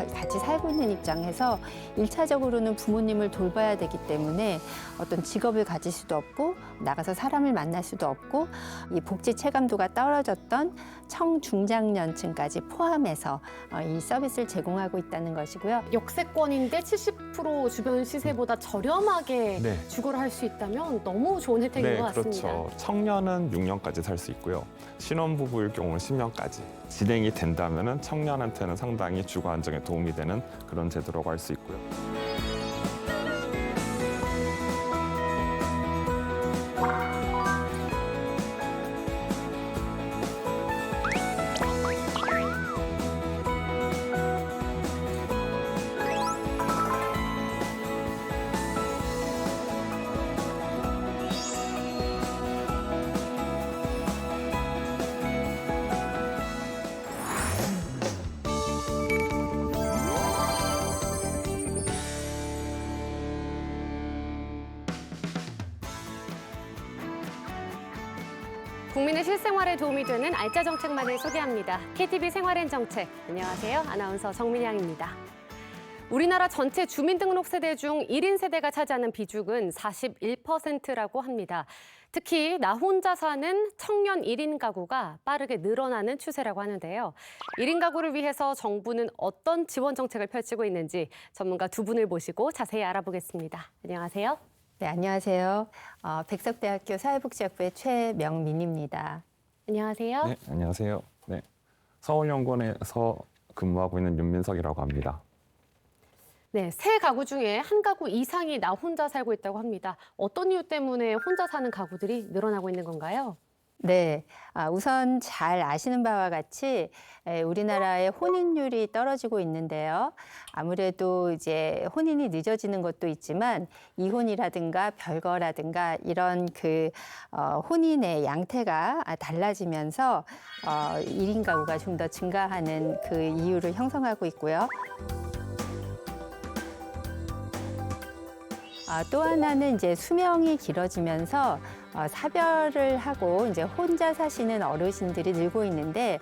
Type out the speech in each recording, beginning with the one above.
같이 살고 있는 입장에서 1차적으로는 부모님을 돌봐야 되기 때문에 어떤 직업을 가질 수도 없고 나가서 사람을 만날 수도 없고 이 복지 체감도가 떨어졌던 청중장년층까지 포함해서 이 서비스를 제공하고 있다는 것이고요. 역세권인데 70% 주변 시세보다 저렴하게 네. 주거를 할 수 있다면 너무 좋은 혜택인 것 같습니다. 그렇죠. 청년은 6년까지 살 수 있고요. 신혼부부일 경우는 10년까지. 진행이 된다면 청년한테는 상당히 주거 안정에 도움이 되는 그런 제도라고 할 수 있고요. 국민의 실생활에 도움이 되는 알짜 정책만을 소개합니다. KTV 생활엔 정책. 안녕하세요. 아나운서 정민양입니다. 우리나라 전체 주민등록 세대 중 1인 세대가 차지하는 비중은 41%라고 합니다. 특히 나 혼자 사는 청년 1인 가구가 빠르게 늘어나는 추세라고 하는데요. 1인 가구를 위해서 정부는 어떤 지원 정책을 펼치고 있는지 전문가 두 분을 모시고 자세히 알아보겠습니다. 안녕하세요. 네, 안녕하세요. 백석대학교 사회복지학부의 최명민입니다. 안녕하세요. 네, 안녕하세요. 네, 서울연구원에서 근무하고 있는 윤민석이라고 합니다. 네, 세 가구 중에 한 가구 이상이 나 혼자 살고 있다고 합니다. 어떤 이유 때문에 혼자 사는 가구들이 늘어나고 있는 건가요? 네, 우선 잘 아시는 바와 같이 우리나라의 혼인율이 떨어지고 있는데요. 아무래도 이제 혼인이 늦어지는 것도 있지만 이혼이라든가 별거라든가 이런 혼인의 양태가 달라지면서 1인 가구가 좀 더 증가하는 그 이유를 형성하고 있고요. 또 하나는 이제 수명이 길어지면서 사별을 하고 이제 혼자 사시는 어르신들이 늘고 있는데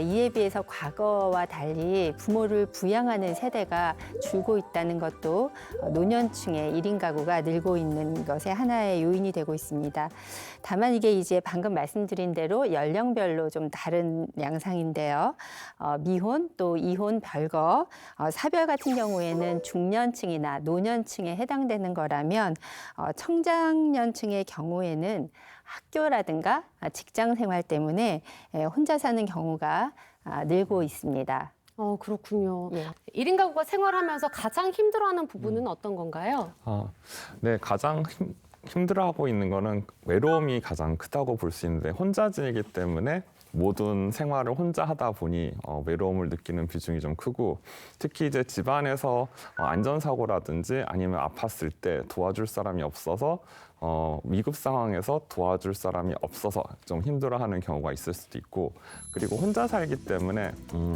이에 비해서 과거와 달리 부모를 부양하는 세대가 줄고 있다는 것도 노년층의 1인 가구가 늘고 있는 것의 하나의 요인이 되고 있습니다. 다만 이게 이제 방금 말씀드린 대로 연령별로 좀 다른 양상인데요. 미혼 또 이혼 별거, 사별 같은 경우에는 중년층이나 노년층에 해당되는 거라면 청장년층의 경우에는 학교라든가 직장 생활 때문에 혼자 사는 경우가 늘고 있습니다. 그렇군요. 예. 1인 가구가 생활하면서 가장 힘들어하는 부분은 어떤 건가요? 네, 가장 힘들어하고 있는 거는 외로움이 가장 크다고 볼 수 있는데 혼자 지내기 때문에 모든 생활을 혼자 하다 보니 외로움을 느끼는 비중이 좀 크고 특히 이제 집안에서 안전사고라든지 아니면 아팠을 때 도와줄 사람이 없어서 위급 상황에서 도와줄 사람이 없어서 좀 힘들어하는 경우가 있을 수도 있고 그리고 혼자 살기 때문에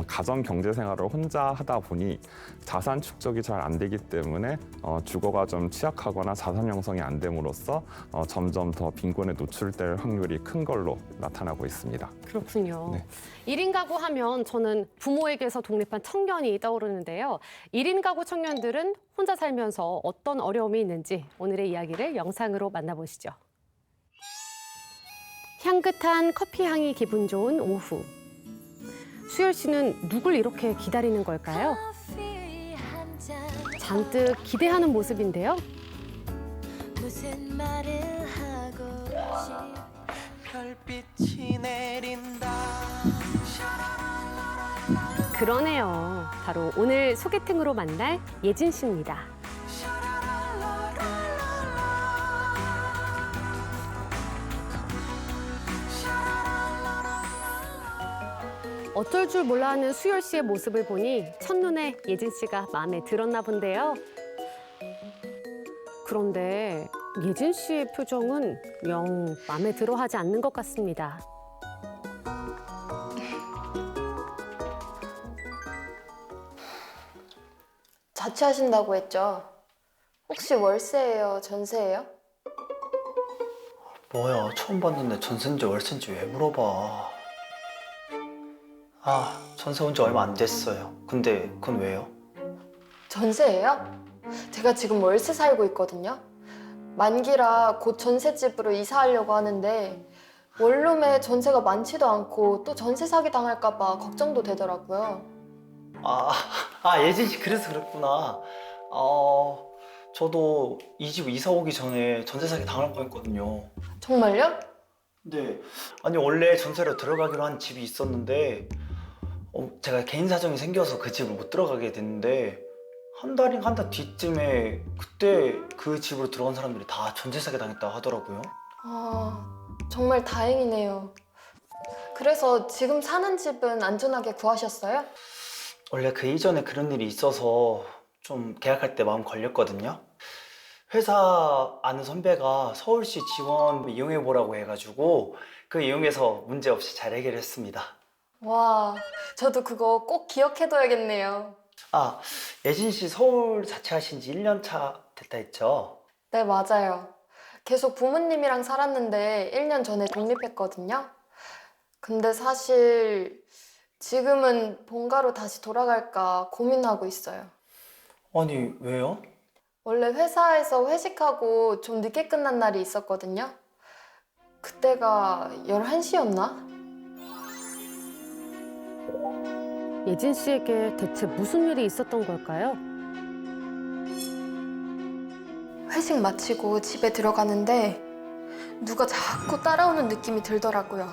가정 경제 생활을 혼자 하다 보니 자산 축적이 잘 안 되기 때문에 주거가 좀 취약하거나 자산 형성이 안 됨으로써 점점 더 빈곤에 노출될 확률이 큰 걸로 나타나고 있습니다. 그렇군요. 네. 1인 가구 하면 저는 부모에게서 독립한 청년이 떠오르는데요. 1인 가구 청년들은 혼자 살면서 어떤 어려움이 있는지 오늘의 이야기를 영상으로 만나보시죠. 향긋한 커피 향이 기분 좋은 오후. 수열 씨는 누굴 이렇게 기다리는 걸까요? 잔뜩 기대하는 모습인데요. 무슨 말을 하고 별빛이 내린다. 그러네요. 바로 오늘 소개팅으로 만날 예진 씨입니다. 어쩔 줄 몰라 하는 수열 씨의 모습을 보니 첫눈에 예진 씨가 마음에 들었나 본데요. 그런데 예진 씨의 표정은 영 마음에 들어 하지 않는 것 같습니다. 자취하신다고 했죠? 혹시 월세예요? 전세예요? 뭐야, 처음 봤는데 전세인지 월세인지 왜 물어봐. 아, 전세 온 지 얼마 안 됐어요. 근데 그건 왜요? 전세예요? 제가 지금 월세 살고 있거든요. 만기라 곧 전셋집으로 이사하려고 하는데 원룸에 전세가 많지도 않고 또 전세 사기 당할까 봐 걱정도 되더라고요. 예진 씨 그래서 그랬구나. 저도 이 집 이사 오기 전에 전세 사기 당할 뻔했거든요. 정말요? 네. 아니 원래 전세로 들어가기로 한 집이 있었는데 제가 개인 사정이 생겨서 그 집을 못 들어가게 됐는데 한 달인가 한 달 뒤쯤에 그때 그 집으로 들어간 사람들이 다 전세 사기 당했다고 하더라고요. 정말 다행이네요. 그래서 지금 사는 집은 안전하게 구하셨어요? 원래 그 이전에 그런 일이 있어서 좀 계약할 때 마음 걸렸거든요. 회사 아는 선배가 서울시 지원 이용해보라고 해가지고 그 이용해서 문제없이 잘 해결했습니다. 와, 저도 그거 꼭 기억해둬야겠네요. 예진 씨 서울 자취하신 지 1년 차 됐다 했죠? 네, 맞아요. 계속 부모님이랑 살았는데 1년 전에 독립했거든요. 근데 사실 지금은 본가로 다시 돌아갈까 고민하고 있어요. 아니 왜요? 원래 회사에서 회식하고 좀 늦게 끝난 날이 있었거든요. 그때가 11시였나? 예진 씨에게 대체 무슨 일이 있었던 걸까요? 회식 마치고 집에 들어가는데 누가 자꾸 따라오는 느낌이 들더라고요.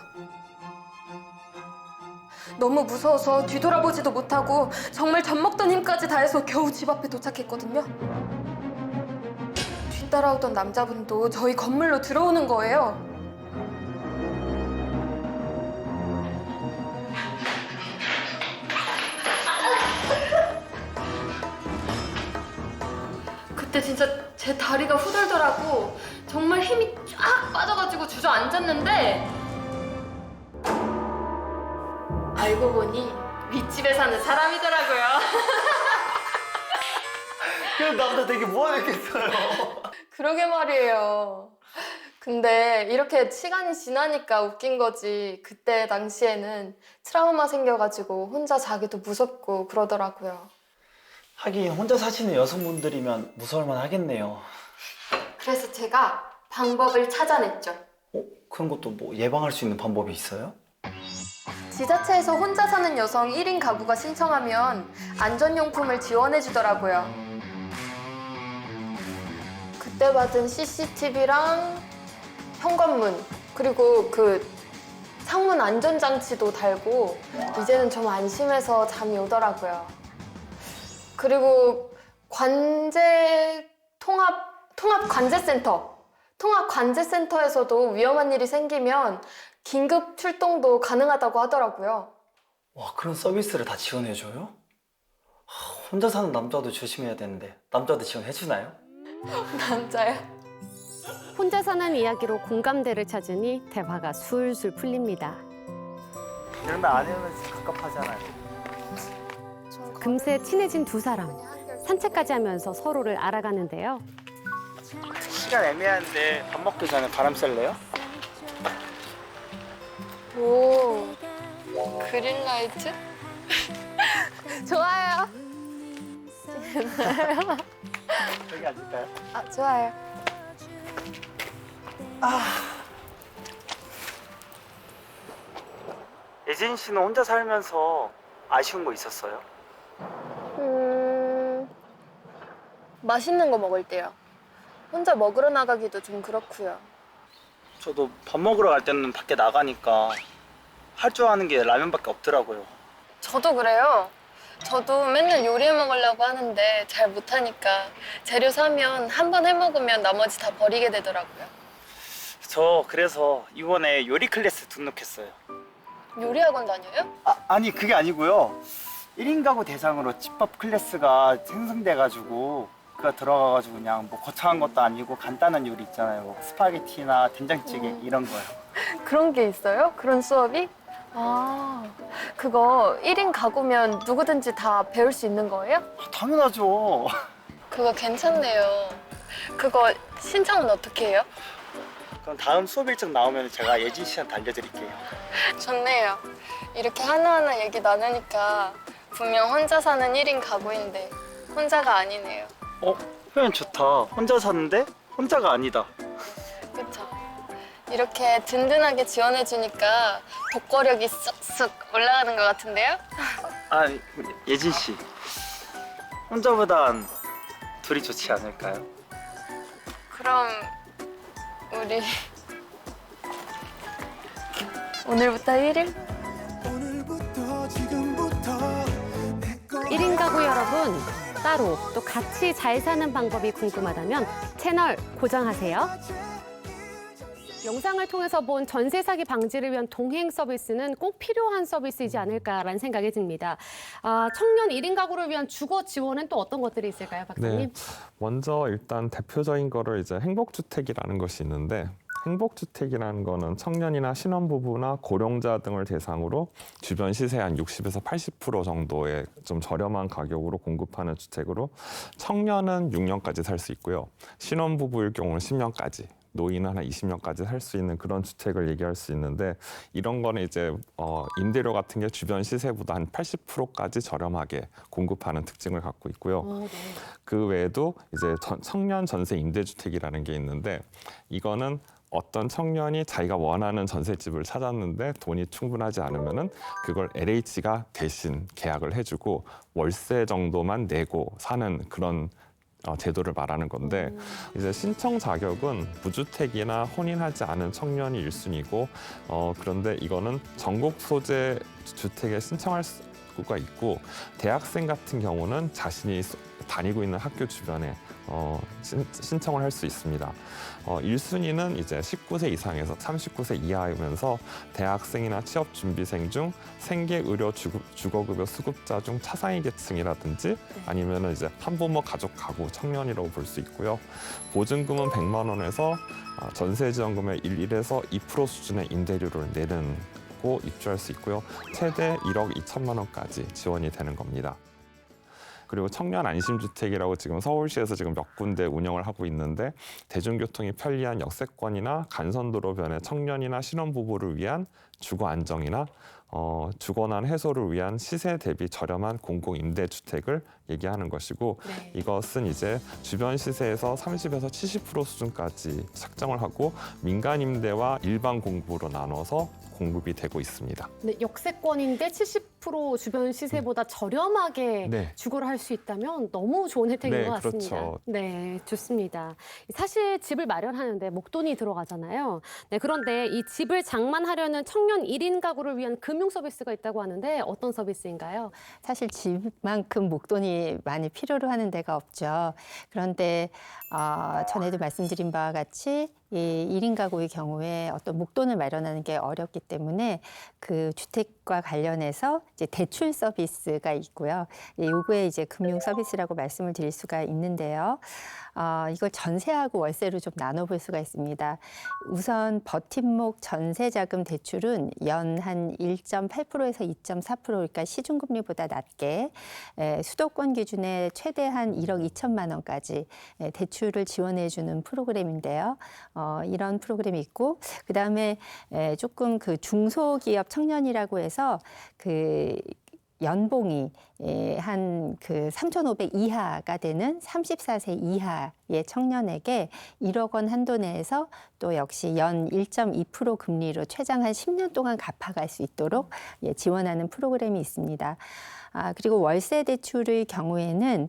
너무 무서워서 뒤돌아보지도 못하고 정말 젖먹던 힘까지 다해서 겨우 집 앞에 도착했거든요. 뒤따라오던 남자분도 저희 건물로 들어오는 거예요. 그때 진짜 제 다리가 후덜더라고. 정말 힘이 쫙 빠져가지고 주저앉았는데 알고 보니 윗집에 사는 사람이더라고요. 그 남자 되게 무안했겠어요. 그러게 말이에요. 근데 이렇게 시간이 지나니까 웃긴 거지. 그때 당시에는 트라우마 생겨가지고 혼자 자기도 무섭고 그러더라고요. 하긴 혼자 사시는 여성분들이면 무서울만 하겠네요. 그래서 제가 방법을 찾아냈죠. 그런 것도 뭐 예방할 수 있는 방법이 있어요? 지자체에서 혼자 사는 여성 1인 가구가 신청하면 안전용품을 지원해주더라고요. 그때 받은 CCTV랑 현관문, 그리고 그 창문 안전장치도 달고 이제는 좀 안심해서 잠이 오더라고요. 그리고 통합관제센터에서도 위험한 일이 생기면 긴급 출동도 가능하다고 하더라고요. 와, 그런 서비스를 다 지원해줘요? 혼자 사는 남자도 조심해야 되는데 남자도 지원해주나요? 남자야? 혼자 사는 이야기로 공감대를 찾으니 대화가 술술 풀립니다. 이러면 아내는 갑갑하잖아요. 금세 친해진 두 사람. 산책까지 하면서 서로를 알아가는데요. 시간 애매한데 밥 먹기 전에 바람 쐴래요? 오, 그린라이트? 좋아요. 여기 앉을까요? 좋아요. 예진 씨는 혼자 살면서 아쉬운 거 있었어요? 맛있는 거 먹을 때요. 혼자 먹으러 나가기도 좀 그렇고요. 저도 밥 먹으러 갈 때는 밖에 나가니까 할 줄 아는 게 라면밖에 없더라고요. 저도 그래요. 저도 맨날 요리해 먹으려고 하는데 잘 못하니까 재료 사면 한 번 해 먹으면 나머지 다 버리게 되더라고요. 저 그래서 이번에 요리 클래스 등록했어요. 요리 학원 다녀요? 아니 그게 아니고요. 1인 가구 대상으로 집밥 클래스가 생성돼가지고 그거 들어가가지고 그냥 뭐 거창한 것도 아니고 간단한 요리 있잖아요. 뭐 스파게티나 된장찌개 이런 거요. 그런 게 있어요? 그런 수업이? 그거 1인 가구면 누구든지 다 배울 수 있는 거예요? 당연하죠. 그거 괜찮네요. 그거 신청은 어떻게 해요? 그럼 다음 수업 일정 나오면 제가 예진 씨한테 알려드릴게요. 좋네요. 이렇게 하나하나 얘기 나누니까 분명 혼자 사는 1인 가구인데 혼자가 아니네요. 표현 좋다. 혼자 사는데 혼자가 아니다. 그쵸? 이렇게 든든하게 지원해주니까 독거력이 쑥쑥 올라가는 것 같은데요? 아, 예진 씨. 혼자보단 둘이 좋지 않을까요? 그럼 우리 오늘부터 1일? 오늘부터 지금부터 내 거 1인 가구 여러분, 따로 또 같이 잘 사는 방법이 궁금하다면 채널 고정하세요. 영상을 통해서 본 전세 사기 방지를 위한 동행 서비스는 꼭 필요한 서비스이지 않을까라는 생각이 듭니다. 청년 1인 가구를 위한 주거 지원은 또 어떤 것들이 있을까요, 박사님? 먼저 일단 대표적인 거를 이제 행복주택이라는 것이 있는데 행복주택이라는 거는 청년이나 신혼부부나 고령자 등을 대상으로 주변 시세 한 60에서 80% 정도의 좀 저렴한 가격으로 공급하는 주택으로 청년은 6년까지 살 수 있고요. 신혼부부일 경우는 10년까지. 노인은 한 20년까지 살 수 있는 그런 주택을 얘기할 수 있는데 이런 거는 이제 임대료 같은 게 주변 시세보다 한 80%까지 저렴하게 공급하는 특징을 갖고 있고요. 네. 그 외에도 이제 청년 전세 임대주택이라는 게 있는데 이거는 어떤 청년이 자기가 원하는 전셋집을 찾았는데 돈이 충분하지 않으면은 그걸 LH가 대신 계약을 해주고 월세 정도만 내고 사는 그런 제도를 말하는 건데 이제 신청 자격은 무주택이나 혼인하지 않은 청년이 1순위고 그런데 이거는 전국 소재 주택에 신청할 수가 있고 대학생 같은 경우는 자신이 다니고 있는 학교 주변에 신청을 할 수 있습니다. 1순위는 이제 19세 이상에서 39세 이하이면서 대학생이나 취업준비생 중 생계의료 주거급여 수급자 중 차상위 계층이라든지 아니면 이제 한부모 가족 가구 청년이라고 볼 수 있고요. 보증금은 100만 원에서 전세지원금의 1에서 2% 수준의 임대료를 내는 고 입주할 수 있고요. 최대 1억 2천만 원까지 지원이 되는 겁니다. 그리고 청년 안심주택이라고 지금 서울시에서 지금 몇 군데 운영을 하고 있는데 대중교통이 편리한 역세권이나 간선도로변의 청년이나 신혼부부를 위한 주거 안정이나 주거난 해소를 위한 시세 대비 저렴한 공공임대주택을 얘기하는 것이고 이것은 이제 주변 시세에서 30에서 70% 수준까지 책정을 하고 민간임대와 일반 공급으로 나눠서 공급이 되고 있습니다. 네, 역세권인데 70% 주변 시세보다 저렴하게 네. 주거를 할 수 있다면 너무 좋은 혜택인 네, 것 같습니다. 그렇죠. 네, 좋습니다. 사실 집을 마련하는데 목돈이 들어가잖아요. 네, 그런데 이 집을 장만하려는 청년 1인 가구를 위한 금융 서비스가 있다고 하는데 어떤 서비스인가요? 사실 집만큼 목돈이 많이 필요로 하는 데가 없죠. 그런데 전에도 말씀드린 바와 같이 이 1인 가구의 경우에 어떤 목돈을 마련하는 게 어렵기 때문에 그 주택과 관련해서 이제 대출 서비스가 있고요. 요거에 이제 금융 서비스라고 말씀을 드릴 수가 있는데요. 이걸 전세하고 월세로 좀 나눠볼 수가 있습니다. 우선 버팀목 전세자금 대출은 연 한 1.8%에서 2.4% 그러니까 시중금리보다 낮게 수도권 기준에 최대한 1억 2천만 원까지 대출을 지원해주는 프로그램인데요. 이런 프로그램이 있고 그다음에 조금 그 중소기업 청년이라고 해서 그 연봉이 한 그 3,500 이하가 되는 34세 이하의 청년에게 1억 원 한도 내에서 또 역시 연 1.2% 금리로 최장 한 10년 동안 갚아갈 수 있도록 지원하는 프로그램이 있습니다. 그리고 월세 대출의 경우에는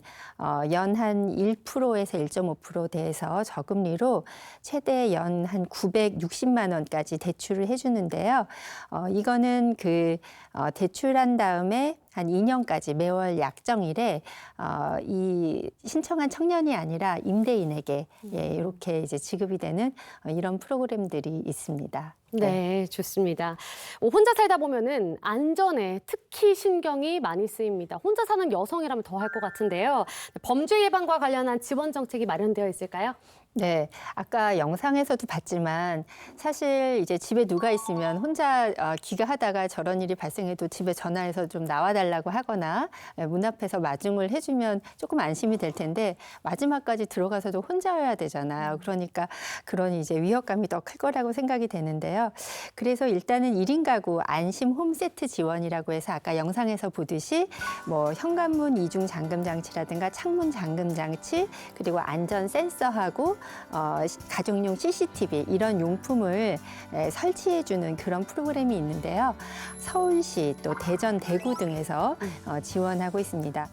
연 한 1%에서 1.5% 대에서 저금리로 최대 연 한 960만 원까지 대출을 해주는데요. 이거는 그 대출한 다음에 한 2년까지 매월 약정일에 이 신청한 청년이 아니라 임대인에게 이렇게 이제 지급이 되는 이런 프로그램들이 있습니다. 네, 좋습니다. 혼자 살다 보면은 안전에 특히 신경이 많이 쓰입니다. 혼자 사는 여성이라면 더 할 것 같은데요. 범죄 예방과 관련한 지원 정책이 마련되어 있을까요? 네, 아까 영상에서도 봤지만 사실 이제 집에 누가 있으면 혼자 귀가하다가 저런 일이 발생해도 집에 전화해서 좀 나와달라고 하거나 문 앞에서 마중을 해주면 조금 안심이 될 텐데 마지막까지 들어가서도 혼자여야 되잖아요. 그러니까 그런 이제 위협감이 더 클 거라고 생각이 되는데요. 있는데요. 그래서 일단은 1인 가구 안심 홈세트 지원이라고 해서 아까 영상에서 보듯이 뭐 현관문 이중 잠금 장치라든가 창문 잠금 장치, 그리고 안전 센서하고 가정용 CCTV 이런 용품을 설치해주는 그런 프로그램이 있는데요. 서울시 또 대전, 대구 등에서 지원하고 있습니다.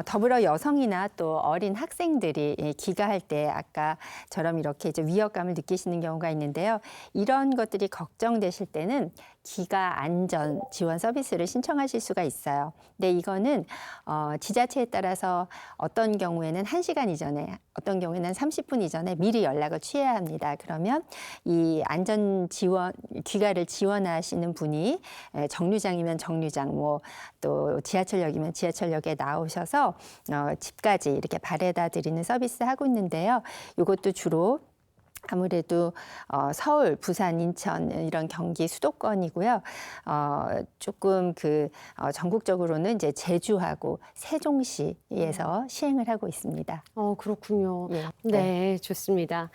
더불어 여성이나 또 어린 학생들이 귀가할 때 아까처럼 이렇게 이제 위협감을 느끼시는 경우가 있는데요. 이런 것들이 걱정되실 때는 귀가 안전 지원 서비스를 신청하실 수가 있어요. 근데 이거는 지자체에 따라서 어떤 경우에는 1시간 이전에, 어떤 경우에는 30분 이전에 미리 연락을 취해야 합니다. 그러면 이 안전 지원, 귀가를 지원하시는 분이 정류장이면 정류장, 뭐 또 지하철역이면 지하철역에 나오셔서 집까지 이렇게 바래다 드리는 서비스 하고 있는데요. 이것도 주로 아무래도 서울, 부산, 인천 이런 경기 수도권이고요. 조금 전국적으로는 이제 제주하고 세종시에서 시행을 하고 있습니다. 그렇군요. 예. 네, 좋습니다.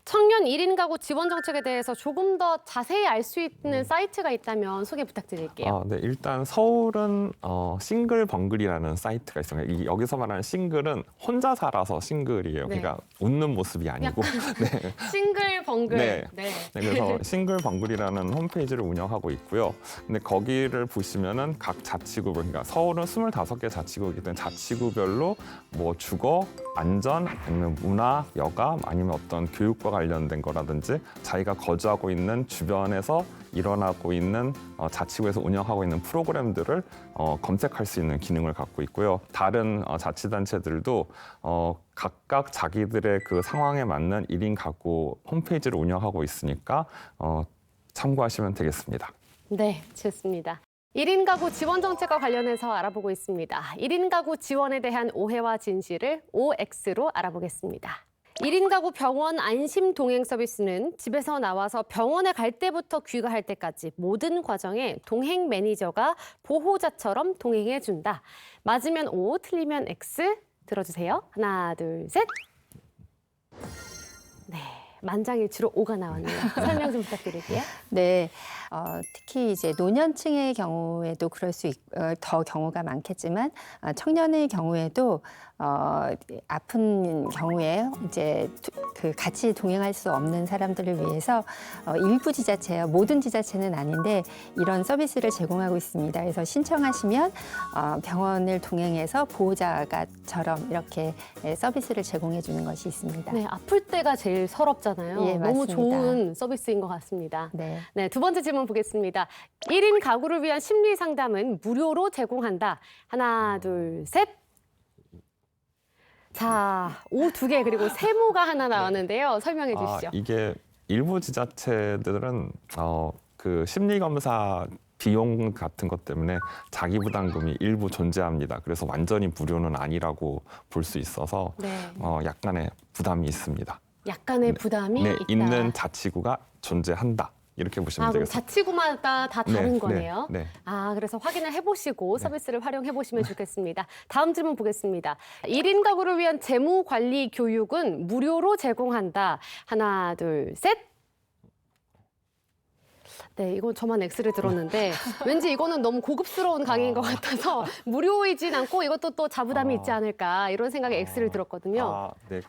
청년 1인 가구 지원 정책에 대해서 조금 더 자세히 알 수 있는 사이트가 있다면 소개 부탁드릴게요. 네, 일단 서울은 싱글 벙글이라는 사이트가 있어요. 여기서 말하는 싱글은 혼자 살아서 싱글이에요. 네. 그러니까 웃는 모습이 아니고. 네. 싱글 벙글. 네. 네, 그래서 싱글 벙글이라는 홈페이지를 운영하고 있고요. 근데 거기를 보시면은 각 자치구, 그러니까 서울은 25개 자치구이기 때문에 자치구별로 뭐 주거, 안전, 아니면 문화, 여가, 아니면 어떤 교육과 관련된 거라든지 자기가 거주하고 있는 주변에서 일어나고 있는 자치구에서 운영하고 있는 프로그램들을 검색할 수 있는 기능을 갖고 있고요. 다른 자치단체들도 각각 자기들의 그 상황에 맞는 1인 가구 홈페이지를 운영하고 있으니까 참고하시면 되겠습니다. 네, 좋습니다. 1인 가구 지원 정책과 관련해서 알아보고 있습니다. 1인 가구 지원에 대한 오해와 진실을 OX로 알아보겠습니다. 1인 가구 병원 안심 동행 서비스는 집에서 나와서 병원에 갈 때부터 귀가할 때까지 모든 과정에 동행 매니저가 보호자처럼 동행해 준다. 맞으면 O, 틀리면 X. 들어주세요. 하나, 둘, 셋. 네, 만장일치로 O가 나왔네요. 설명 좀 부탁드릴게요. 네, 특히 이제 노년층의 경우에도 그럴 수 더 경우가 많겠지만 청년의 경우에도 아픈 경우에 이제 같이 동행할 수 없는 사람들을 위해서 일부 지자체요, 모든 지자체는 아닌데 이런 서비스를 제공하고 있습니다. 그래서 신청하시면 병원을 동행해서 보호자가처럼 이렇게 서비스를 제공해 주는 것이 있습니다. 네, 아플 때가 제일 서럽잖아요. 예, 너무 맞습니다. 좋은 서비스인 것 같습니다. 네. 네, 두 번째 질문 보겠습니다. 1인 가구를 위한 심리 상담은 무료로 제공한다. 하나, 둘, 셋. 자, O 2개 그리고 세모가 하나 나왔는데요. 설명해 주시죠. 이게 일부 지자체들은 그 심리 검사 비용 같은 것 때문에 자기 부담금이 일부 존재합니다. 그래서 완전히 무료는 아니라고 볼 수 있어서 네, 약간의 부담이 있습니다. 약간의 부담이 네, 있다. 있는 자치구가 존재한다. 이렇게 보시면 그럼 되겠습니다. 자치구마다 다 다른 거네요. 네. 그래서 확인을 해보시고 서비스를 활용해 보시면 좋겠습니다. 다음 질문 보겠습니다. 1인 가구를 위한 재무 관리 교육은 무료로 제공한다. 하나, 둘, 셋. 네, 이건 저만 X를 들었는데 왠지 이거는 너무 고급스러운 강의인 것 같아서 무료이진 않고 이것도 또 자부담이 있지 않을까 이런 생각에 X를 들었거든요. 네.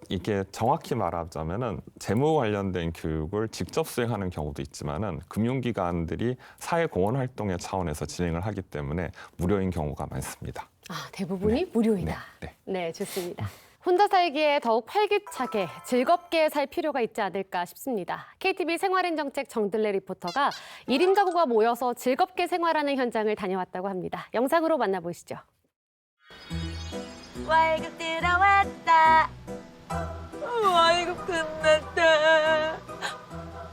이게 정확히 말하자면은 재무 관련된 교육을 직접 수행하는 경우도 있지만은 금융기관들이 사회공헌 활동의 차원에서 진행을 하기 때문에 무료인 경우가 많습니다. 대부분이 무료이다. 네. 네, 좋습니다. 혼자 살기에 더욱 활기차게 즐겁게 살 필요가 있지 않을까 싶습니다. KTV 생활앤정책 정들레 리포터가 1인 가구가 모여서 즐겁게 생활하는 현장을 다녀왔다고 합니다. 영상으로 만나보시죠. 월급 들어왔다. 월급 끝났다.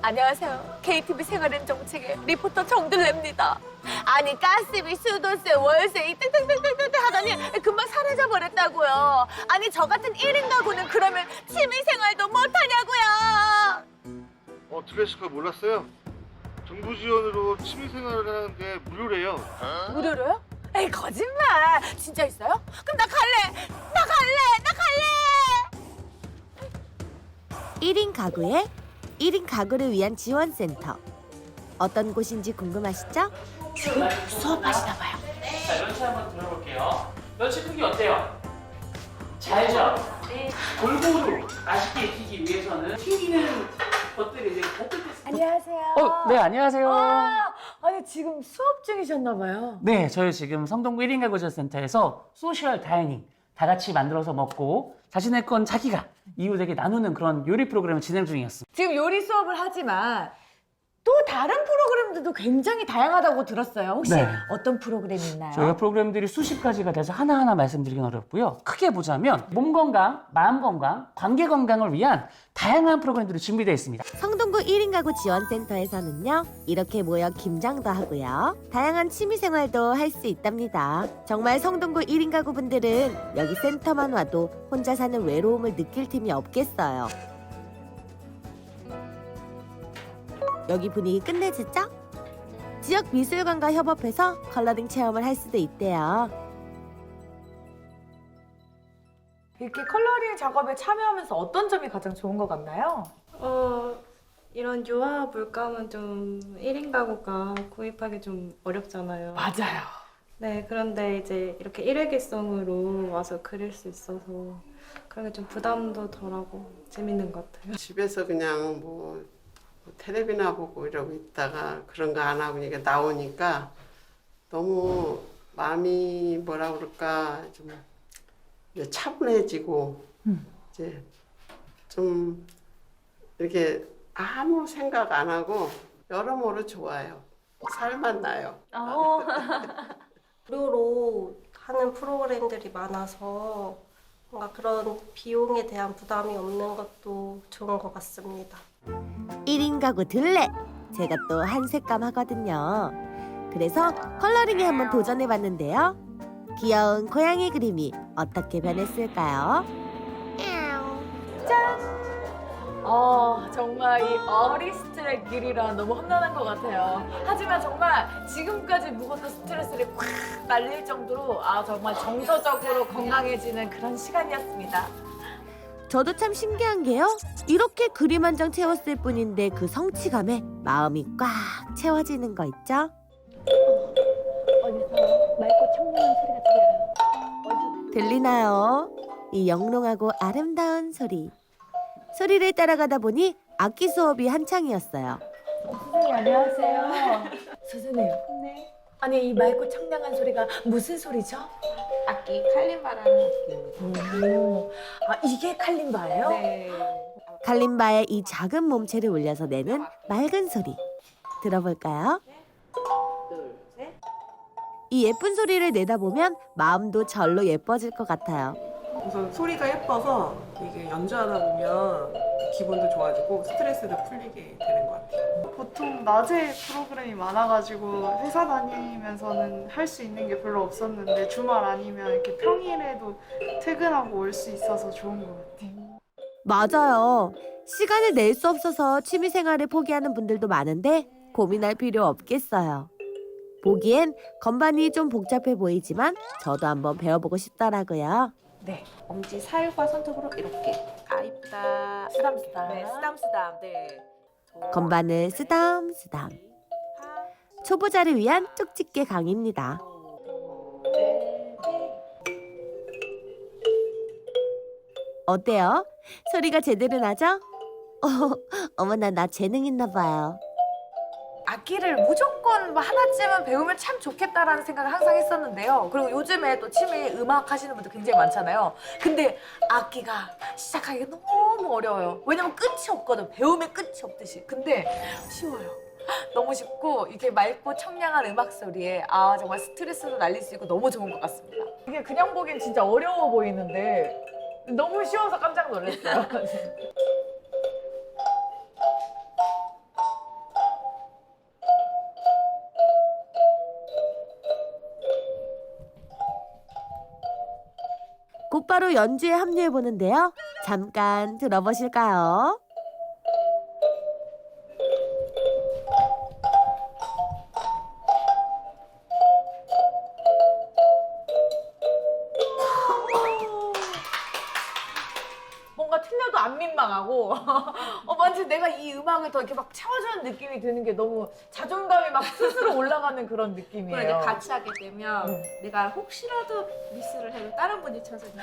안녕하세요. KTV 생활앤정책의 리포터 정들레입니다. 아니 가스비, 수도세, 월세 이 땡땡땡땡땡 하더니 금방 사라져버렸다고요. 아니 저 같은 1인 가구는 그러면 취미생활도 못하냐고요. 드레스가 몰랐어요? 정부 지원으로 취미생활을 하는데 무료래요. 무료로요? 에이 거짓말. 진짜 있어요? 그럼 나 갈래. 나 갈래. 1인 가구의 1인 가구를 위한 지원센터. 어떤 곳인지 궁금하시죠? 지금 수업하시나 봐요. 자, 연치 한번 들어볼게요. 연치 크기 어때요? 잘죠? 네. 골고루 맛있게 익히기 위해서는 튀기는 것들이 이제 볶을 때. 안녕하세요. 네, 안녕하세요. 아니 지금 수업 중이셨나 봐요. 네, 저희 지금 성동구 1인 가구 지원센터에서 소셜 다이닝 다 같이 만들어서 먹고 자신의 건 자기가 이웃에게 나누는 그런 요리 프로그램을 진행 중이었습니다. 지금 요리 수업을 하지만 또 다른 프로그램들도 굉장히 다양하다고 들었어요. 혹시 네. 어떤 프로그램이 있나요? 저희가 프로그램들이 수십 가지가 돼서 하나하나 말씀드리긴 어렵고요. 크게 보자면 몸 건강, 마음 건강, 관계 건강을 위한 다양한 프로그램들이 준비되어 있습니다. 성동구 1인 가구 지원센터에서는요, 이렇게 모여 김장도 하고요, 다양한 취미생활도 할 수 있답니다. 정말 성동구 1인 가구분들은 여기 센터만 와도 혼자 사는 외로움을 느낄 틈이 없겠어요. 여기 분위기 끝내주죠? 지역 미술관과 협업해서 컬러링 체험을 할 수도 있대요. 이렇게 컬러링 작업에 참여하면서 어떤 점이 가장 좋은 것 같나요? 이런 유화 물감은 좀 1인 가구가 구입하기 좀 어렵잖아요. 맞아요. 네, 그런데 이제 이렇게 일회기성으로 와서 그릴 수 있어서 그런 게 좀 부담도 덜하고 재밌는 것 같아요. 집에서 그냥 뭐 텔레비나 보고 이러고 있다가 그런 거 안 하고 이게 나오니까 너무 마음이 뭐라 그럴까 좀 이제 차분해지고 이제 좀 이렇게 아무 생각 안 하고 여러모로 좋아요. 살만 나요. 무료로 하는 프로그램들이 많아서 뭔가 그런 비용에 대한 부담이 없는 것도 좋은 것 같습니다. 1인 가구 들레! 제가 또 한색감 하거든요. 그래서 컬러링에 한번 도전해봤는데요. 귀여운 고양이 그림이 어떻게 변했을까요? 정말 이 어리스트의 길이라 너무 험난한 것 같아요. 하지만 정말 지금까지 묵었던 스트레스를 확 날릴 정도로 정말 정서적으로 건강해지는 그런 시간이었습니다. 저도 참 신기한 게요. 이렇게 그림 한 장 채웠을 뿐인데 그 성취감에 마음이 꽉 채워지는 거 있죠? 어디서 맑고 청량한 소리가 들려요. 들리나요? 이 영롱하고 아름다운 소리. 소리를 따라가다 보니 악기 수업이 한창이었어요. 선생님 안녕하세요. 선생님. 네. 아니 이 맑고 청량한 소리가 무슨 소리죠? 악기 칼림바라는 악기입니다. 이게 칼림바예요? 네. 칼림바의 이 작은 몸체를 올려서 내는 맑은 소리. 들어볼까요? 둘, 셋. 이 예쁜 소리를 내다 보면 마음도 절로 예뻐질 것 같아요. 우선 소리가 예뻐서 이게 연주하다 보면 기분도 좋아지고 스트레스도 풀리게 되는 것 같아요. 보통 낮에 프로그램이 많아가지고 회사 다니면서는 할 수 있는 게 별로 없었는데 주말 아니면 이렇게 평일에도 퇴근하고 올 수 있어서 좋은 것 같아요. 맞아요. 시간을 낼 수 없어서 취미생활을 포기하는 분들도 많은데 고민할 필요 없겠어요. 보기엔 건반이 좀 복잡해 보이지만 저도 한번 배워보고 싶더라고요. 네. 엄지 살과 손톱으로 이렇게 아입다. 쓰담쓰담. 네, 쓰담쓰담. 네. 건반을 쓰담쓰담. 초보자를 위한 쪽집게 강의입니다. 어때요? 소리가 제대로 나죠? 어머나 나 재능 있나 봐요. 악기를 무조건 하나쯤은 배우면 참 좋겠다라는 생각을 항상 했었는데요. 그리고 요즘에 또 취미 음악 하시는 분들 굉장히 많잖아요. 근데 악기가 시작하기가 너무 어려워요. 왜냐면 끝이 없거든. 배우면 끝이 없듯이. 근데 쉬워요. 너무 쉽고 이게 맑고 청량한 음악 소리에 정말 스트레스도 날릴 수 있고 너무 좋은 것 같습니다. 이게 그냥 보기엔 진짜 어려워 보이는데 너무 쉬워서 깜짝 놀랐어요. 곧바로 연주에 합류해 보는데요. 잠깐 들어보실까요? 뭔가 틀려도 안 민망하고 완전 내가 이 음악을 더 이렇게 막 채워주는 느낌이 드는 게 너무 자존감이 막 스스로 올라가는 그런 느낌이에요. 그걸 이제 같이 하게 되면 내가 혹시라도 미스를 해도 다른 분이 쳐주니까.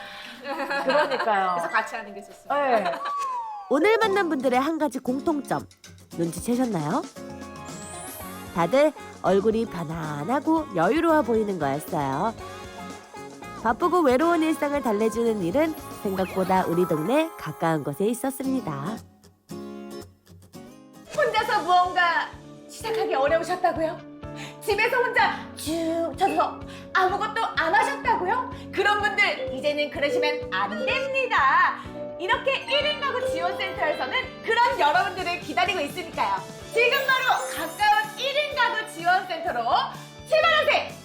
그러니까요. 그래서 같이 하는 게 좋습니다. 네. 오늘 만난 분들의 한 가지 공통점 눈치채셨나요? 다들 얼굴이 편안하고 여유로워 보이는 거였어요. 바쁘고 외로운 일상을 달래주는 일은 생각보다 우리 동네 가까운 곳에 있었습니다. 혼자서 무언가 시작하기 어려우셨다고요? 집에서 혼자 쭉 쳐서 아무것도 안 하셨다고요? 그런 분들 이제는 그러시면 안 됩니다. 이렇게 1인 가구 지원센터에서는 그런 여러분들을 기다리고 있으니까요. 지금 바로 가까운 1인 가구 지원센터로 출발하세요.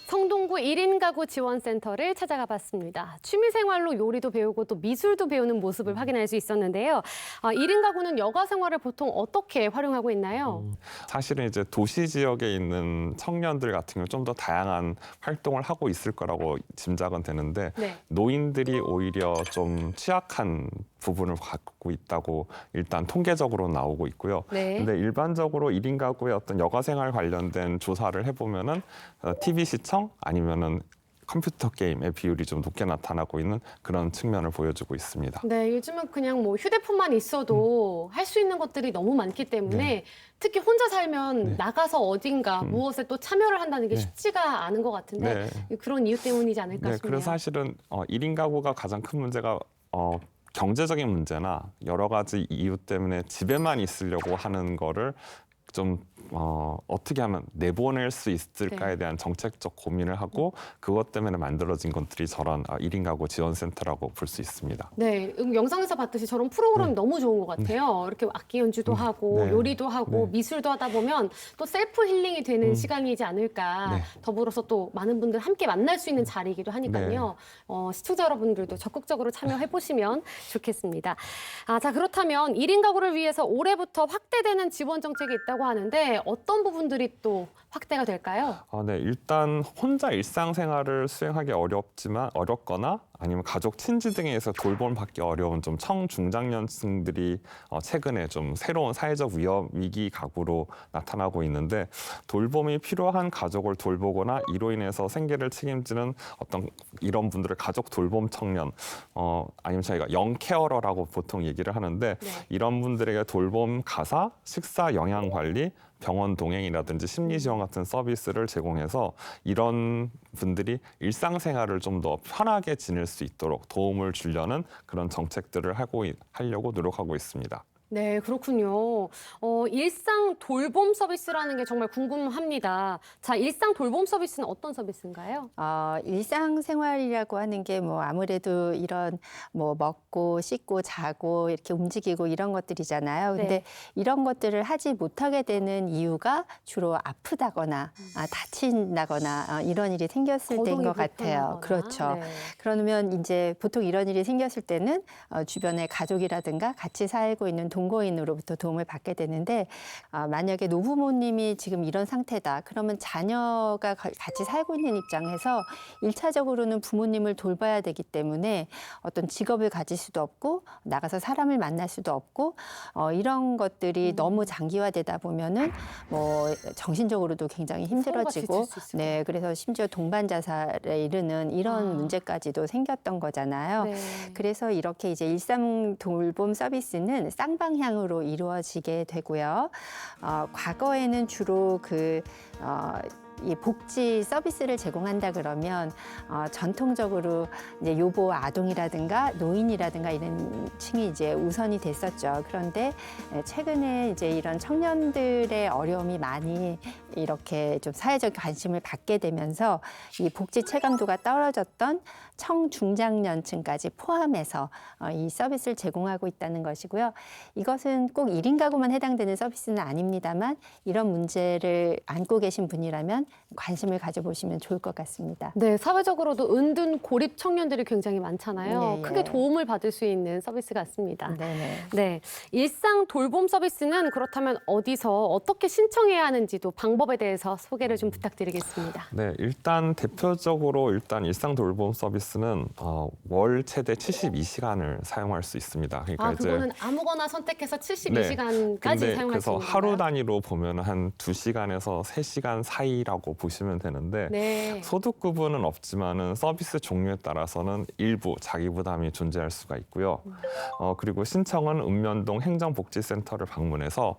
성동구 1인 가구 지원센터를 찾아가 봤습니다. 취미생활로 요리도 배우고 또 미술도 배우는 모습을 확인할 수 있었는데요. 1인 가구는 여가 생활을 보통 어떻게 활용하고 있나요? 사실은 이제 도시 지역에 있는 청년들 같은 경우 좀 더 다양한 활동을 하고 있을 거라고 짐작은 되는데 네. 노인들이 오히려 좀 취약한 부분을 갖고 있다고 일단 통계적으로 나오고 있고요. 네. 근데 일반적으로 1인 가구의 어떤 여가 생활 관련된 조사를 해보면은 TV 시청 아니면은 컴퓨터 게임의 비율이 좀 높게 나타나고 있는 그런 측면을 보여주고 있습니다. 네, 요즘은 그냥 뭐 휴대폰만 있어도 할 수 있는 것들이 너무 많기 때문에 네. 특히 혼자 살면 네. 나가서 어딘가 무엇에 또 참여를 한다는 게 네. 쉽지가 않은 것 같은데 그런 이유 때문이지 않을까 네, 싶네요. 그래서 사실은 1인 가구가 가장 큰 문제가 경제적인 문제나 여러 가지 이유 때문에 집에만 있으려고 하는 거를 좀 어떻게 하면 내보낼 수 있을까에 네. 대한 정책적 고민을 하고 그것 때문에 만들어진 것들이 저런 1인 가구 지원센터라고 볼 수 있습니다. 네, 영상에서 봤듯이 저런 프로그램이 네. 너무 좋은 것 같아요. 이렇게 악기 연주도 하고 네. 요리도 하고 네. 미술도 하다 보면 또 셀프 힐링이 되는 음. 시간이지 않을까. 네. 더불어서 또 많은 분들 함께 만날 수 있는 자리이기도 하니까요. 시청자 여러분들도 적극적으로 참여해 보시면 좋겠습니다. 자, 그렇다면 1인 가구를 위해서 올해부터 확대되는 지원 정책이 있다고 하는데 어떤 부분들이 또 확대가 될까요? 네, 일단 혼자 일상생활을 수행하기 어렵거나 아니면 가족 친지 등에 의해서 돌봄을 받기 어려운 좀 청중장년층들이 최근에 좀 새로운 사회적 위기 가구로 나타나고 있는데 돌봄이 필요한 가족을 돌보거나 이로 인해서 생계를 책임지는 어떤 이런 분들을 가족 돌봄 청년 아니면 저희가 영케어러라고 보통 얘기를 하는데 이런 분들에게 돌봄 가사, 식사, 영양 관리, 병원 동행이라든지 심리 지원 같은 서비스를 제공해서 이런 분들이 일상생활을 좀 더 편하게 지낼 수 있도록 도움을 주려는 그런 정책들을 하려고 노력하고 있습니다. 네, 그렇군요. 일상 돌봄 서비스라는 게 정말 궁금합니다. 자, 일상 돌봄 서비스는 어떤 서비스인가요? 일상생활이라고 하는 게 뭐 아무래도 이런 뭐 먹고 씻고 자고 이렇게 움직이고 이런 것들이잖아요. 근데 네. 이런 것들을 하지 못하게 되는 이유가 주로 아프다거나 다친다거나 이런 일이 생겼을 때인 것 같아요. 불편하거나. 그렇죠. 네. 그러면 이제 보통 이런 일이 생겼을 때는 주변에 가족이라든가 같이 살고 있는 동거인으로부터 도움을 받게 되는데 만약에 노부모님이 지금 이런 상태다. 그러면 자녀가 같이 살고 있는 입장에서 1차적으로는 부모님을 돌봐야 되기 때문에 어떤 직업을 가질 수도 없고 나가서 사람을 만날 수도 없고 이런 것들이 너무 장기화되다 보면은 뭐 정신적으로도 굉장히 힘들어지고 네, 그래서 심지어 동반 자살에 이르는 이런 문제까지도 생겼던 거잖아요. 네. 그래서 이렇게 이제 일상 돌봄 서비스는 쌍방향으로 이루어지게 되고요. 과거에는 주로 이 복지 서비스를 제공한다 그러면 전통적으로 이제 요보 아동이라든가 노인이라든가 이런 층이 이제 우선이 됐었죠. 그런데 최근에 이제 이런 청년들의 어려움이 많이 이렇게 좀 사회적 관심을 받게 되면서 이 복지 체감도가 떨어졌던 청중장년층까지 포함해서 이 서비스를 제공하고 있다는 것이고요. 이것은 꼭 1인 가구만 해당되는 서비스는 아닙니다만 이런 문제를 안고 계신 분이라면 관심을 가져보시면 좋을 것 같습니다. 네, 사회적으로도 은둔 고립 청년들이 굉장히 많잖아요. 예, 예. 크게 도움을 받을 수 있는 서비스 같습니다. 네네. 네, 일상 돌봄 서비스는 그렇다면 어디서 어떻게 신청해야 하는지도 방법에 대해서 소개를 좀 부탁드리겠습니다. 네, 일단 대표적으로 일상 돌봄 서비스는 월 최대 72시간을 사용할 수 있습니다. 그러니까 그거는 아무거나 선택해서 72시간까지 근데 사용할 수 그래서 있는 하루 건가요? 단위로 보면 한 2시간에서 3시간 사이라고 보시면 되는데 네. 소득 구분은 없지만은 서비스 종류에 따라서는 일부 자기 부담이 존재할 수가 있고요. 그리고 신청은 읍면동 행정복지센터를 방문해서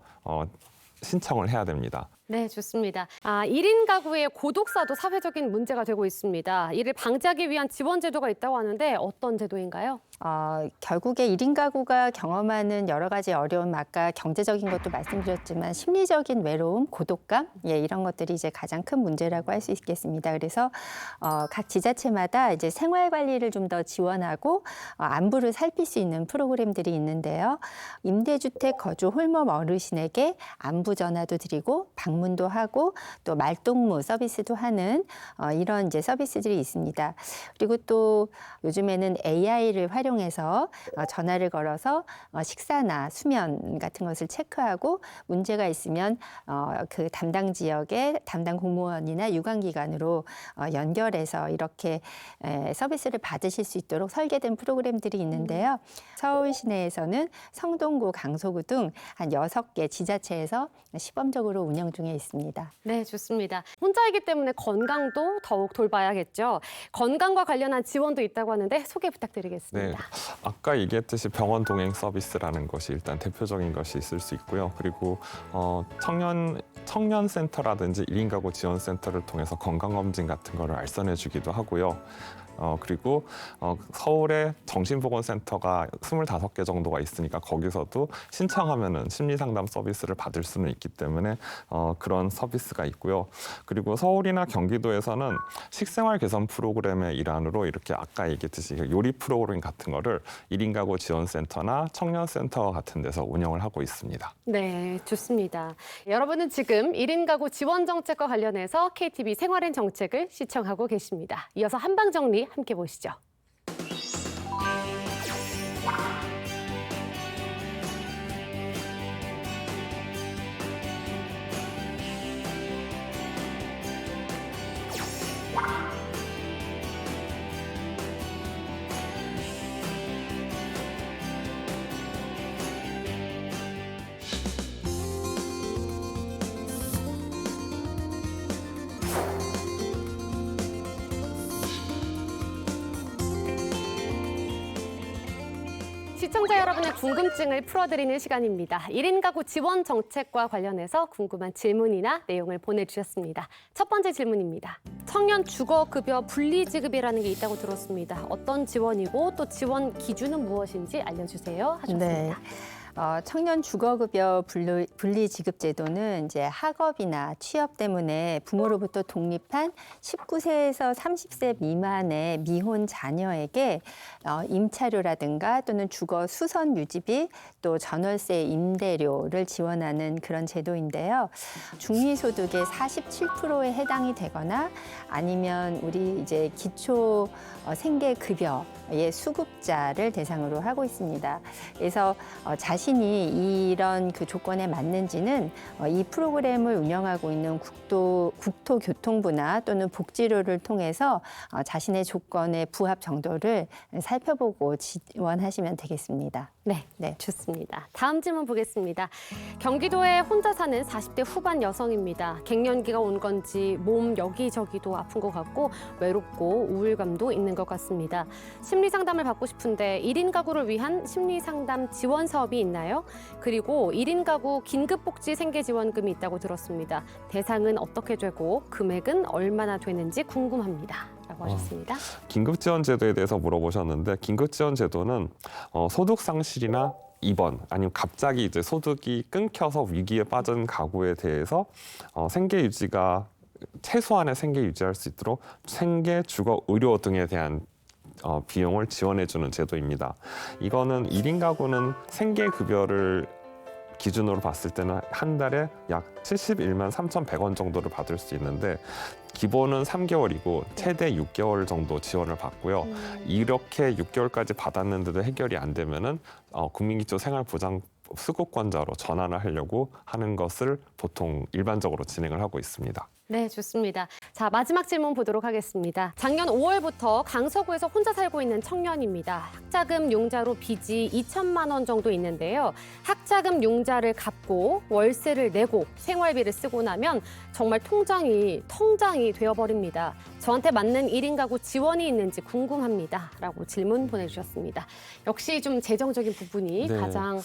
신청을 해야 됩니다. 네, 좋습니다. 1인 가구의 고독사도 사회적인 문제가 되고 있습니다. 이를 방지하기 위한 지원 제도가 있다고 하는데 어떤 제도인가요? 결국에 1인 가구가 경험하는 여러 가지 어려움, 아까 경제적인 것도 말씀드렸지만 심리적인 외로움, 고독감, 이런 것들이 이제 가장 큰 문제라고 할 수 있겠습니다. 그래서 각 지자체마다 이제 생활 관리를 좀 더 지원하고 안부를 살필 수 있는 프로그램들이 있는데요. 임대주택 거주 홀몸 어르신에게 안부 전화도 드리고 방문도 하고 또 말동무 서비스도 하는 이런 이제 서비스들이 있습니다. 그리고 또 요즘에는 AI를 활용해서 전화를 걸어서 식사나 수면 같은 것을 체크하고 문제가 있으면 그 담당 지역의 담당 공무원이나 유관기관으로 연결해서 이렇게 서비스를 받으실 수 있도록 설계된 프로그램들이 있는데요. 서울 시내에서는 성동구, 강서구 등 한 6개 지자체에서 시범적으로 운영 중에 있습니다. 네, 좋습니다. 혼자이기 때문에 건강도 더욱 돌봐야겠죠. 건강과 관련한 지원도 있다고 하는데 소개 부탁드리겠습니다. 네, 아까 얘기했듯이 병원 동행 서비스라는 것이 일단 대표적인 것이 있을 수 있고요. 그리고 청년센터라든지 1인 가구 지원센터를 통해서 건강검진 같은 거를 알선해주기도 하고요. 그리고 서울에 정신보건센터가 25개 정도가 있으니까 거기서도 신청하면은 심리상담 서비스를 받을 수는 있기 때문에 그런 서비스가 있고요. 그리고 서울이나 경기도에서는 식생활 개선 프로그램의 일환으로 이렇게 아까 얘기했듯이 요리 프로그램 같은 거를 1인 가구 지원센터나 청년센터 같은 데서 운영을 하고 있습니다. 네, 좋습니다. 여러분은 지금 1인 가구 지원 정책과 관련해서 KTV 생활엔 정책을 시청하고 계십니다. 이어서 한방 정리 함께 보시죠. 시청자 여러분의 궁금증을 풀어드리는 시간입니다. 1인 가구 지원 정책과 관련해서 궁금한 질문이나 내용을 보내주셨습니다. 첫 번째 질문입니다. 청년 주거급여 분리지급이라는 게 있다고 들었습니다. 어떤 지원이고 또 지원 기준은 무엇인지 알려주세요 하셨습니다. 네. 청년 주거급여 분리지급제도는 이제 학업이나 취업 때문에 부모로부터 독립한 19세에서 30세 미만의 미혼 자녀에게 임차료라든가 또는 주거 수선 유지비 또 전월세 임대료를 지원하는 그런 제도인데요. 중위소득의 47%에 해당이 되거나 아니면 우리 이제 기초 생계급여의 수급자를 대상으로 하고 있습니다. 그래서 자신이 이런 그 조건에 맞는지는 이 프로그램을 운영하고 있는 국토교통부나 또는 복지로를 통해서 자신의 조건에 부합 정도를 살펴보고 지원하시면 되겠습니다. 네, 좋습니다. 다음 질문 보겠습니다. 경기도에 혼자 사는 40대 후반 여성입니다. 갱년기가 온 건지 몸 여기저기도 아픈 것 같고 외롭고 우울감도 있는 것 같습니다. 심리 상담을 받고 싶은데 1인 가구를 위한 심리 상담 지원 사업이 있나요? 그리고 1인 가구 긴급복지 생계지원금이 있다고 들었습니다. 대상은 어떻게 되고 금액은 얼마나 되는지 궁금합니다. 라고 하셨습니다. 긴급지원제도에 대해서 물어보셨는데 긴급지원제도는 소득 상실이나 입원 아니면 갑자기 이제 소득이 끊겨서 위기에 빠진 가구에 대해서 생계 유지가 최소한의 생계 유지할 수 있도록 생계, 주거, 의료 등에 대한 비용을 지원해주는 제도입니다. 이거는 1인 가구는 생계급여를 기준으로 봤을 때는 한 달에 약 71만 3,100원 정도를 받을 수 있는데 기본은 3개월이고 최대 6개월 정도 지원을 받고요. 이렇게 6개월까지 받았는데도 해결이 안 되면은 국민기초 생활보장 수급권자로 전환을 하려고 하는 것을 보통 일반적으로 진행을 하고 있습니다. 네, 좋습니다. 자, 마지막 질문 보도록 하겠습니다. 작년 5월부터 강서구에서 혼자 살고 있는 청년입니다. 학자금 융자로 빚이 2천만 원 정도 있는데요. 학자금 융자를 갚고 월세를 내고 생활비를 쓰고 나면 정말 통장이 되어버립니다. 저한테 맞는 1인 가구 지원이 있는지 궁금합니다. 라고 질문 보내주셨습니다. 역시 좀 재정적인 부분이 네. 가장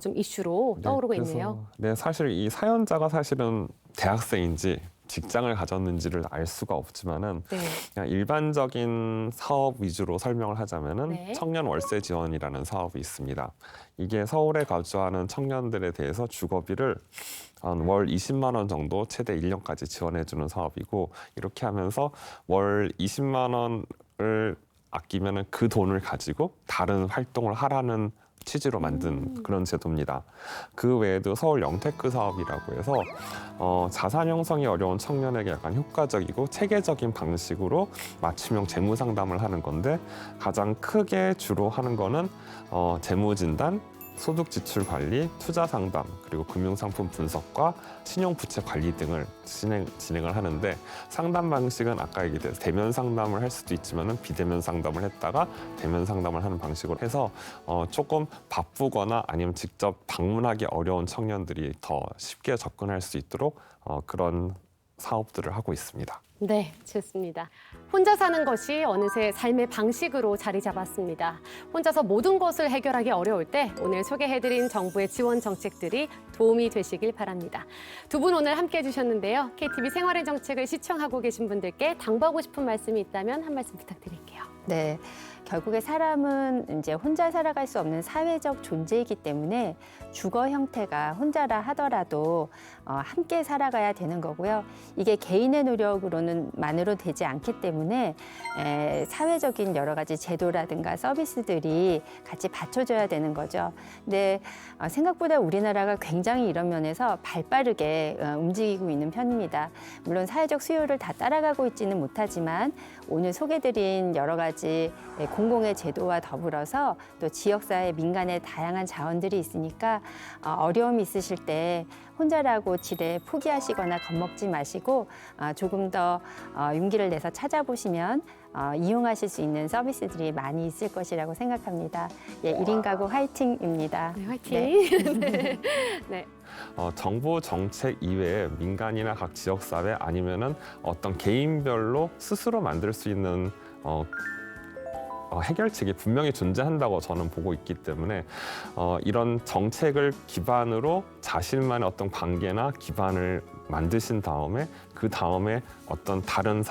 좀 이슈로 떠오르고 그래서, 있네요. 네, 사실 이 사연자가 사실은 대학생인지 직장을 가졌는지를 알 수가 없지만은 네. 그냥 일반적인 사업 위주로 설명을 하자면은 네. 청년 월세 지원이라는 사업이 있습니다. 이게 서울에 거주하는 청년들에 대해서 주거비를 한 월 20만 원 정도 최대 1년까지 지원해주는 사업이고 이렇게 하면서 월 20만 원을 아끼면은 그 돈을 가지고 다른 활동을 하라는 취지로 만든 그런 제도입니다. 그 외에도 서울 영테크 사업이라고 해서 자산 형성이 어려운 청년에게 약간 효과적이고 체계적인 방식으로 맞춤형 재무 상담을 하는 건데 가장 크게 주로 하는 거는 재무 진단, 소득 지출 관리, 투자 상담, 그리고 금융상품 분석과 신용부채 관리 등을 진행을 하는데 상담 방식은 아까 얘기했듯이 대면 상담을 할 수도 있지만은 비대면 상담을 했다가 대면 상담을 하는 방식으로 해서 조금 바쁘거나 아니면 직접 방문하기 어려운 청년들이 더 쉽게 접근할 수 있도록 그런 사업들을 하고 있습니다. 네, 좋습니다. 혼자 사는 것이 어느새 삶의 방식으로 자리 잡았습니다. 혼자서 모든 것을 해결하기 어려울 때 오늘 소개해드린 정부의 지원 정책들이 도움이 되시길 바랍니다. 두 분 오늘 함께해 주셨는데요. KTV 생활의 정책을 시청하고 계신 분들께 당부하고 싶은 말씀이 있다면 한 말씀 부탁드릴게요. 네. 결국에 사람은 이제 혼자 살아갈 수 없는 사회적 존재이기 때문에 주거 형태가 혼자라 하더라도 함께 살아가야 되는 거고요. 이게 개인의 노력으로는만으로 되지 않기 때문에 사회적인 여러 가지 제도라든가 서비스들이 같이 받쳐줘야 되는 거죠. 근데 생각보다 우리나라가 굉장히 이런 면에서 발빠르게 움직이고 있는 편입니다. 물론 사회적 수요를 다 따라가고 있지는 못하지만 오늘 소개드린 여러 가지 공공의 제도와 더불어서 또 지역사회, 민간의 다양한 자원들이 있으니까 어려움이 있으실 때 혼자라고 지레 포기하시거나 겁먹지 마시고 조금 더 용기를 내서 찾아보시면 이용하실 수 있는 서비스들이 많이 있을 것이라고 생각합니다. 예, 1인 가구 화이팅입니다. 네, 화이팅! 네. 네. 정부 정책 이외에 민간이나 각 지역사회 아니면은 어떤 개인별로 스스로 만들 수 있는 해결책이 분명히 존재한다고 저는 보고 있기 때문에 이런 정책을 기반으로 자신만의 어떤 관계나 기반을 만드신 다음에 그 다음에 어떤 다른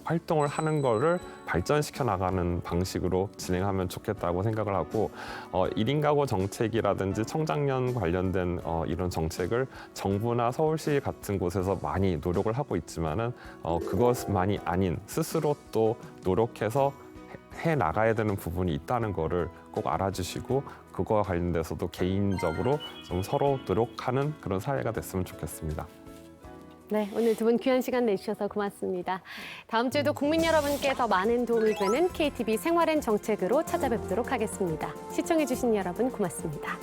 활동을 하는 거를 발전시켜 나가는 방식으로 진행하면 좋겠다고 생각을 하고 1인 가구 정책이라든지 청장년 관련된 이런 정책을 정부나 서울시 같은 곳에서 많이 노력을 하고 있지만은 그것만이 아닌 스스로 또 노력해서 해 나가야 되는 부분이 있다는 거를 꼭 알아주시고 그거와 관련돼서도 개인적으로 좀 서로 노력하는 그런 사회가 됐으면 좋겠습니다. 네, 오늘 두 분 귀한 시간 내주셔서 고맙습니다. 다음 주에도 국민 여러분께서 많은 도움이 되는 KTV 생활엔 정책으로 찾아뵙도록 하겠습니다. 시청해주신 여러분 고맙습니다.